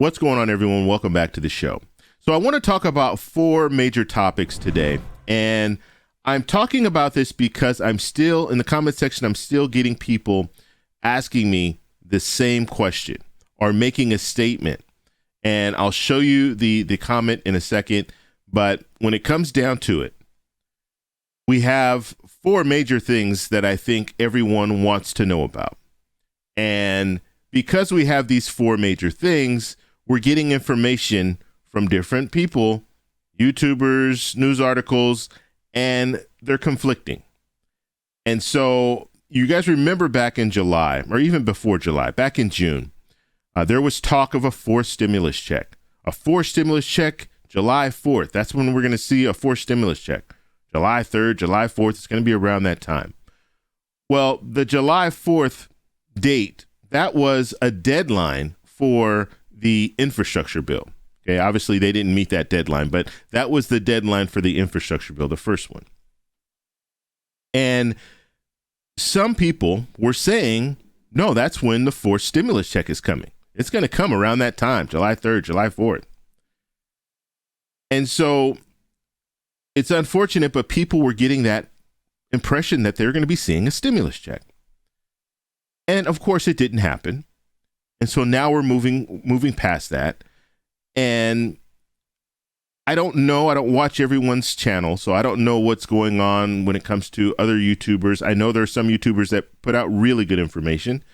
What's going on, everyone? Welcome back to the show. So I want to talk about four major topics today. And I'm talking about this because I'm still, in the comment section, I'm still getting people asking me the same question or making a statement. And I'll show you the comment in a second. But when it comes down to it, we have four major things that I think everyone wants to know about. And because we have these four major things, we're getting information from different people, YouTubers, news articles, and they're conflicting. And so you guys remember back in July, or even before July, back in June, there was talk of a fourth stimulus check. A fourth stimulus check, July 4th. That's when we're going to see a fourth stimulus check. July 3rd, July 4th, it's going to be around that time. Well, the July 4th date, that was a deadline for the infrastructure bill. Okay, obviously they didn't meet that deadline, but that was the deadline for the infrastructure bill, the first one. And some people were saying, no, that's when the fourth stimulus check is coming. It's going to come around that time, July 3rd, July 4th. And so it's unfortunate, but people were getting that impression that they're going to be seeing a stimulus check. And of course it didn't happen. And so now we're moving past that. And I don't know. I don't watch everyone's channel, so I don't know what's going on when it comes to other YouTubers. I know there are some YouTubers that put out really good information,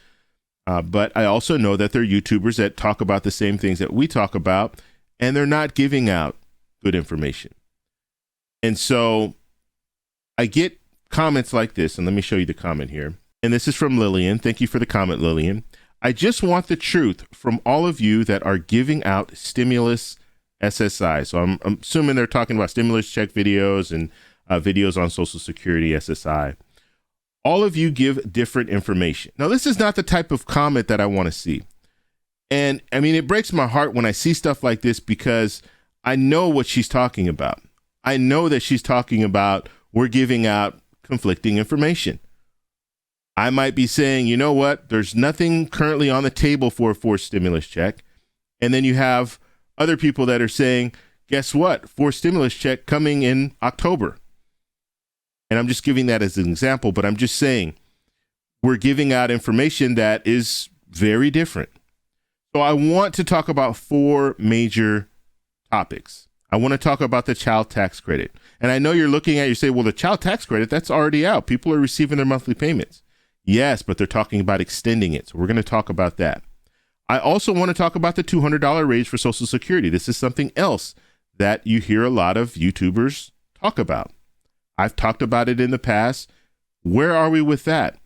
but I also know that there are YouTubers that talk about the same things that we talk about, and they're not giving out good information. And so I get comments like this, and let me show you the comment here. And this is from Lillian. Thank you for the comment, Lillian. I just want the truth from all of you that are giving out stimulus SSI. So I'm assuming they're talking about stimulus check videos and videos on Social Security SSI. All of you give different information. Now, this is not the type of comment that I want to see. And I mean, it breaks my heart when I see stuff like this because I know what she's talking about. I know that she's talking about we're giving out conflicting information. I might be saying, you know what, there's nothing currently on the table for a fourth stimulus check. And then you have other people that are saying, guess what, fourth stimulus check coming in October. And I'm just giving that as an example, but I'm just saying we're giving out information that is very different. So I want to talk about four major topics. I want to talk about the child tax credit. And I know you're looking at, you say, well, the child tax credit, that's already out. People are receiving their monthly payments. Yes, but they're talking about extending it. So we're going to talk about that. I also want to talk about the $200 raise for Social Security. This is something else that you hear a lot of YouTubers talk about. I've talked about it in the past. Where are we with that?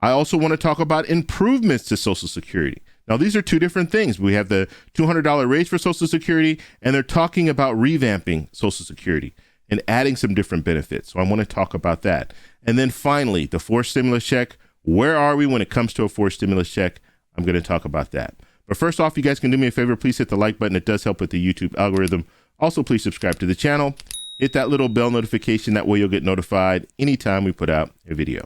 I also want to talk about improvements to Social Security. Now, these are two different things. We have the $200 raise for Social Security, and they're talking about revamping Social Security and adding some different benefits. So I want to talk about that. And then finally, the fourth stimulus check. Where are we when it comes to a fourth stimulus check? I'm going to talk about that. But first off, you guys can do me a favor. Please hit the like button. It does help with the YouTube algorithm. Also, please subscribe to the channel. Hit that little bell notification. That way you'll get notified anytime we put out a video.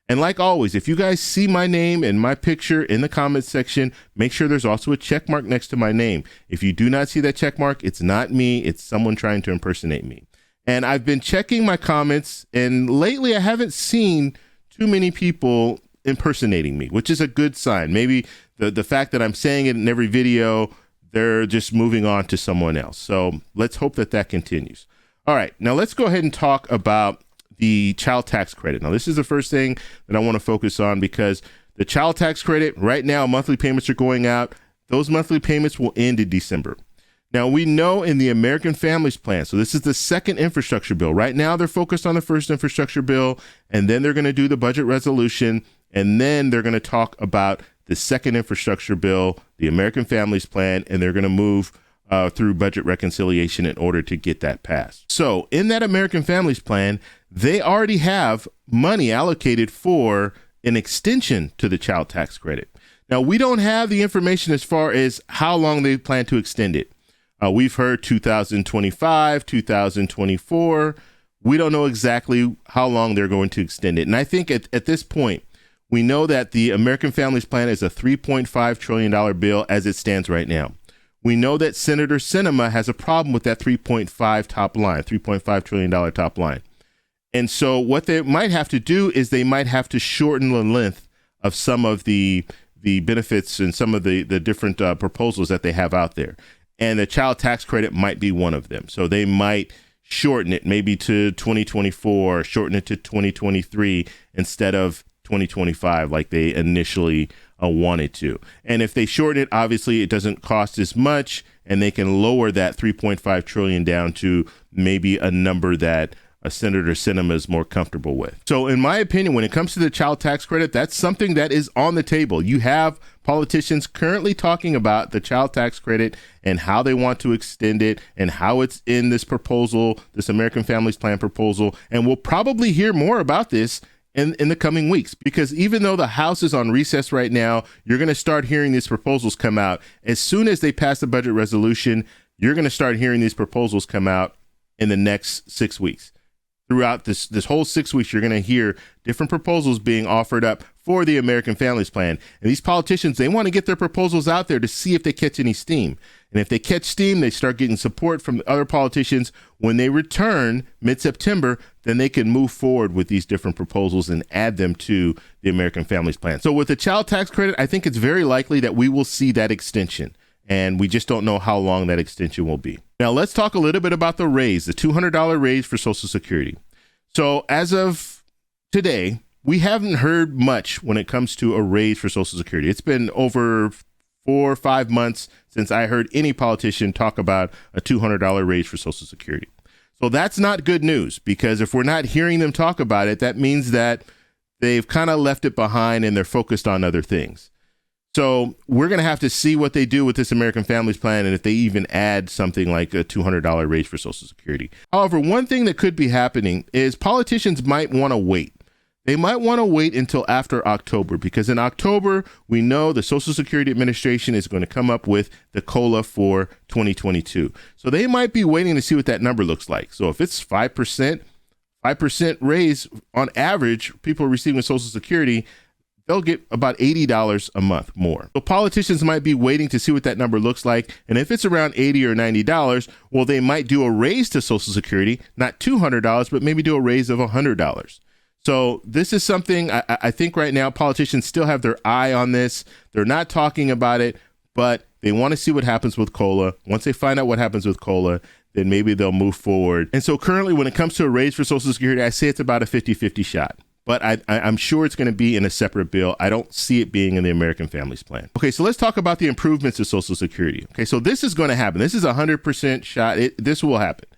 And like always, if you guys see my name and my picture in the comments section, make sure there's also a check mark next to my name. If you do not see that check mark, it's not me. It's someone trying to impersonate me. And I've been checking my comments, and lately I haven't seen too many people impersonating me, which is a good sign. Maybe the fact that I'm saying it in every video, they're just moving on to someone else. So let's hope that that continues. All right, now let's go ahead and talk about the child tax credit. Now, this is the first thing that I want to focus on because the child tax credit right now, monthly payments are going out. Those monthly payments will end in December. Now, we know in the American Families Plan, so this is the second infrastructure bill. Right now, they're focused on the first infrastructure bill, and then they're going to do the budget resolution, and then they're going to talk about the second infrastructure bill, the American Families Plan, and they're going to move through budget reconciliation in order to get that passed. So in that American Families Plan, they already have money allocated for an extension to the child tax credit. Now, we don't have the information as far as how long they plan to extend it. We've heard 2025, 2024. We don't know exactly how long they're going to extend it. And I think at this point, we know that the American Families Plan is a $3.5 trillion bill as it stands right now. We know that Senator Sinema has a problem with that 3.5 top line, $3.5 trillion top line. And so what they might have to do is they might have to shorten the length of some of the benefits and some of the different proposals that they have out there. And the child tax credit might be one of them. So they might shorten it maybe to 2024, shorten it to 2023 instead of 2025 like they initially wanted to. And if they shorten it, obviously it doesn't cost as much, and they can lower that 3.5 trillion down to maybe a number that Senator Sinema is more comfortable with. So in my opinion, when it comes to the child tax credit, that's something that is on the table. You have politicians currently talking about the child tax credit and how they want to extend it and how it's in this proposal, this American Families Plan proposal. And we'll probably hear more about this in the coming weeks, because even though the House is on recess right now, you're going to start hearing these proposals come out. As soon as they pass the budget resolution, you're going to start hearing these proposals come out in the next 6 weeks. Throughout this whole 6 weeks, you're going to hear different proposals being offered up for the American Families Plan. And these politicians, they want to get their proposals out there to see if they catch any steam. And if they catch steam, they start getting support from other politicians. When they return mid-September, then they can move forward with these different proposals and add them to the American Families Plan. So with the child tax credit, I think it's very likely that we will see that extension. And we just don't know how long that extension will be. Now, let's talk a little bit about the raise, the $200 raise for Social Security. So as of today, we haven't heard much when it comes to a raise for Social Security. It's been over 4 or 5 months since I heard any politician talk about a $200 raise for Social Security. So that's not good news, because if we're not hearing them talk about it, that means that they've kind of left it behind and they're focused on other things. So we're going to have to see what they do with this American Families Plan and if they even add something like a $200 raise for Social Security. However, one thing that could be happening is politicians might want to wait. They might want to wait until after October, because in October, we know the Social Security Administration is going to come up with the COLA for 2022. So they might be waiting to see what that number looks like. So if it's 5% raise on average, people receiving Social Security, they'll get about $80 a month more. So politicians might be waiting to see what that number looks like. And if it's around $80 or $90, well, they might do a raise to Social Security, not $200, but maybe do a raise of $100. So this is something I think right now politicians still have their eye on this. They're not talking about it, but they want to see what happens with COLA. Once they find out what happens with COLA, then maybe they'll move forward. And so currently, when it comes to a raise for Social Security, I say it's about a 50-50 shot. But I'm sure it's going to be in a separate bill. I don't see it being in the American Families Plan. Okay, so let's talk about the improvements to Social Security. Okay, so this is going to happen. This is a 100% shot. This will happen.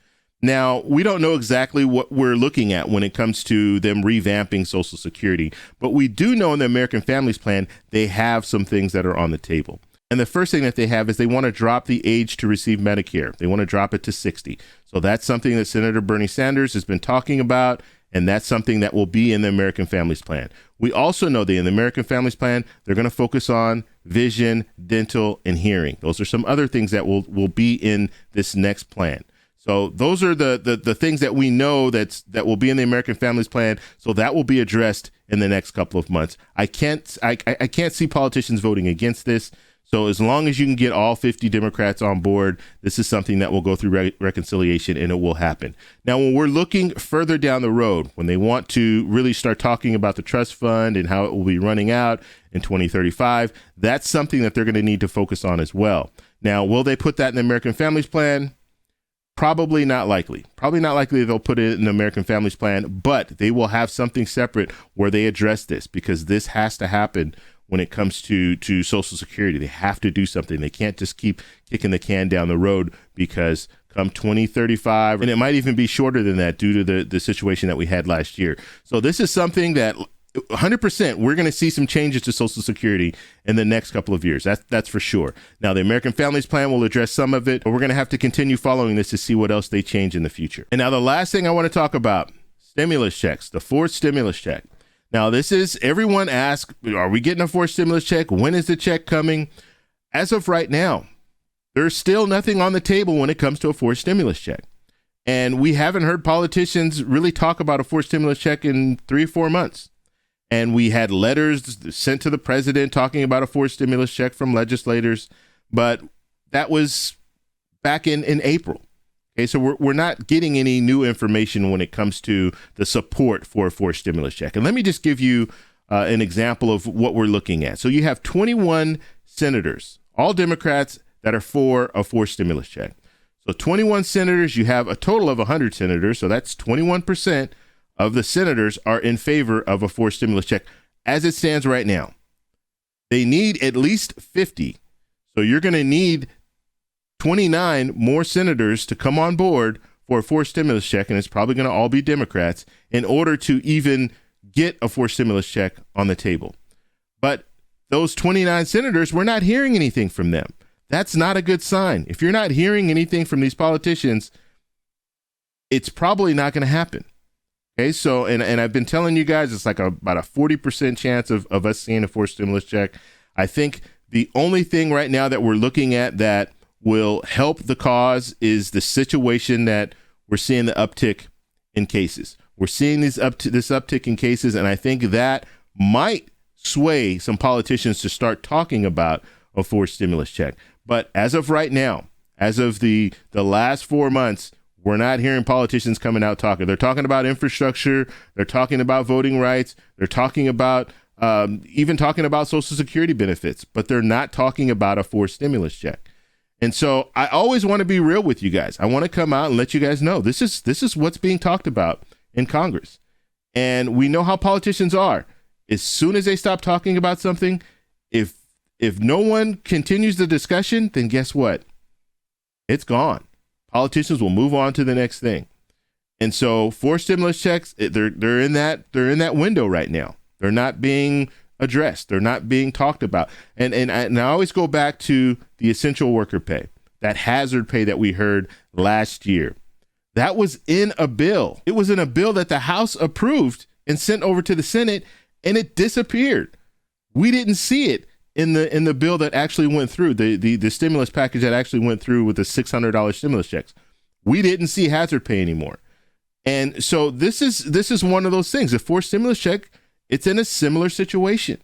Now, we don't know exactly what we're looking at when it comes to them revamping Social Security, but we do know in the American Families Plan, they have some things that are on the table. And the first thing that they have is they want to drop the age to receive Medicare. They want to drop it to 60. So that's something that Senator Bernie Sanders has been talking about. And that's something that will be in the American Families Plan. We also know that in the American Families Plan, they're going to focus on vision, dental, and hearing. Those are some other things that will be in this next plan. So those are the things that we know that will be in the American Families Plan. So that will be addressed in the next couple of months. I can't see politicians voting against this. So as long as you can get all 50 Democrats on board, this is something that will go through reconciliation, and it will happen. Now, when we're looking further down the road, when they want to really start talking about the trust fund and how it will be running out in 2035, that's something that they're going to need to focus on as well. Now, will they put that in the American Families Plan? Probably not likely. Probably not likely they'll put it in the American Families Plan, but they will have something separate where they address this, because this has to happen when it comes to Social Security. They have to do something. They can't just keep kicking the can down the road, because come 2035, and it might even be shorter than that due to the situation that we had last year. So this is something that 100% we're going to see some changes to Social Security in the next couple of years. That's for sure. Now, the American Families Plan will address some of it, but we're going to have to continue following this to see what else they change in the future. And now the last thing I want to talk about, stimulus checks, the fourth stimulus check. Now, this is, everyone asks, are we getting a fourth stimulus check? When is the check coming? As of right now, there's still nothing on the table when it comes to a fourth stimulus check. And we haven't heard politicians really talk about a fourth stimulus check in 3 or 4 months. And we had letters sent to the president talking about a fourth stimulus check from legislators, but that was back in April. Okay, so we're not getting any new information when it comes to the support for a forced stimulus check. And let me just give you an example of what we're looking at. So you have 21 senators, all Democrats, that are for a forced stimulus check. So 21 senators, you have a total of 100 senators. So that's 21% of the senators are in favor of a forced stimulus check as it stands right now. They need at least 50. So you're going to need 29 more senators to come on board for a forced stimulus check, and it's probably going to all be Democrats, in order to even get a forced stimulus check on the table. But those 29 senators, we're not hearing anything from them. That's not a good sign. If you're not hearing anything from these politicians, it's probably not going to happen. Okay, so, and I've been telling you guys, it's like about a 40% chance of us seeing a forced stimulus check. I think the only thing right now that we're looking at that will help the cause is the situation that we're seeing the uptick in cases. We're seeing this uptick in cases, and I think that might sway some politicians to start talking about a forced stimulus check. But as of right now, as of the last 4 months, we're not hearing politicians coming out talking. They're talking about infrastructure. They're talking about voting rights. They're talking about even talking about Social Security benefits, but they're not talking about a forced stimulus check. And so I always want to be real with you guys. I want to come out and let you guys know this is what's being talked about in Congress. And we know how politicians are. As soon as they stop talking about something, if no one continues the discussion, then guess what? It's gone. Politicians will move on to the next thing. And so forced stimulus checks, they're in that window right now. They're not being addressed. They're not being talked about. And I always go back to the essential worker pay, that hazard pay that we heard last year. That was in a bill. It was in a bill that the House approved and sent over to the Senate, and it disappeared. We didn't see it in the bill that actually went through, the stimulus package that actually went through with the $600 stimulus checks. We didn't see hazard pay anymore. And so this is one of those things. The forced stimulus check, it's in a similar situation.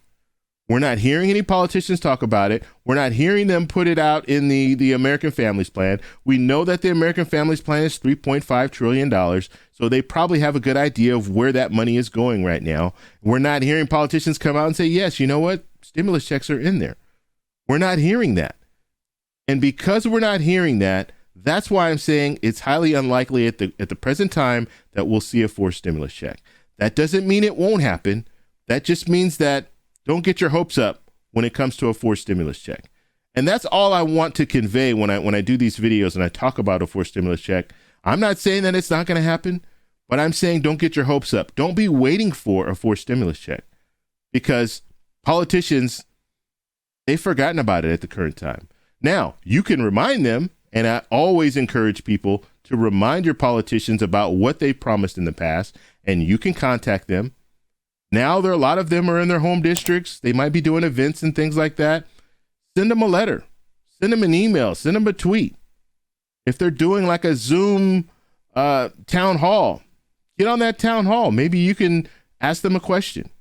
We're not hearing any politicians talk about it. We're not hearing them put it out in the American Families Plan. We know that the American Families Plan is $3.5 trillion. So they probably have a good idea of where that money is going right now. We're not hearing politicians come out and say, yes, you know what? Stimulus checks are in there. We're not hearing that. And because we're not hearing that, that's why I'm saying it's highly unlikely at the present time that we'll see a forced stimulus check. That doesn't mean it won't happen. That just means that don't get your hopes up when it comes to a forced stimulus check. And that's all I want to convey when I do these videos and I talk about a forced stimulus check. I'm not saying that it's not going to happen, but I'm saying don't get your hopes up. Don't be waiting for a forced stimulus check, because politicians, they've forgotten about it at the current time. Now, you can remind them, and I always encourage people to remind your politicians about what they promised in the past, and you can contact them. Now, a lot of them are in their home districts. They might be doing events and things like that. Send them a letter. Send them an email. Send them a tweet. If they're doing like a Zoom town hall, get on that town hall. Maybe you can ask them a question.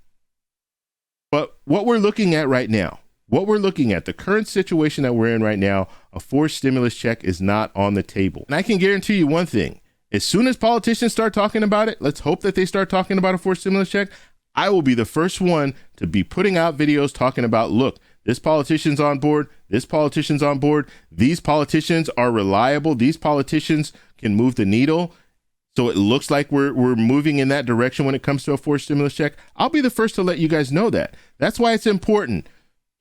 But what we're looking at right now, the current situation that we're in right now, a forced stimulus check is not on the table. And I can guarantee you one thing. As soon as politicians start talking about it, let's hope that they start talking about a forced stimulus check, I will be the first one to be putting out videos talking about, look, this politician's on board, this politician's on board, these politicians are reliable, these politicians can move the needle. So it looks like we're moving in that direction when it comes to a forced stimulus check. I'll be the first to let you guys know that. That's why it's important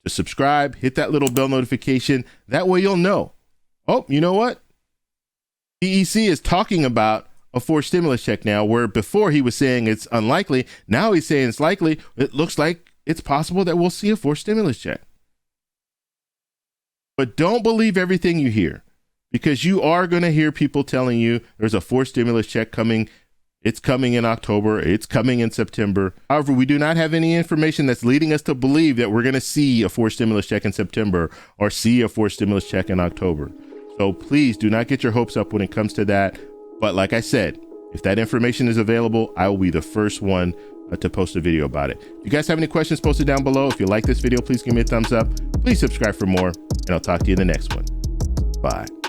to subscribe, hit that little bell notification. That way you'll know. Oh, you know what? DEC is talking about a forced stimulus check now, where before he was saying it's unlikely. Now he's saying it's likely. It looks like it's possible that we'll see a forced stimulus check. But don't believe everything you hear, because you are going to hear people telling you there's a forced stimulus check coming. It's coming in October. It's coming in September. However, we do not have any information that's leading us to believe that we're going to see a forced stimulus check in September or see a forced stimulus check in October. So please do not get your hopes up when it comes to that. But like I said, if that information is available, I will be the first one to post a video about it. If you guys have any questions, post it down below. If you like this video, please give me a thumbs up. Please subscribe for more, and I'll talk to you in the next one. Bye.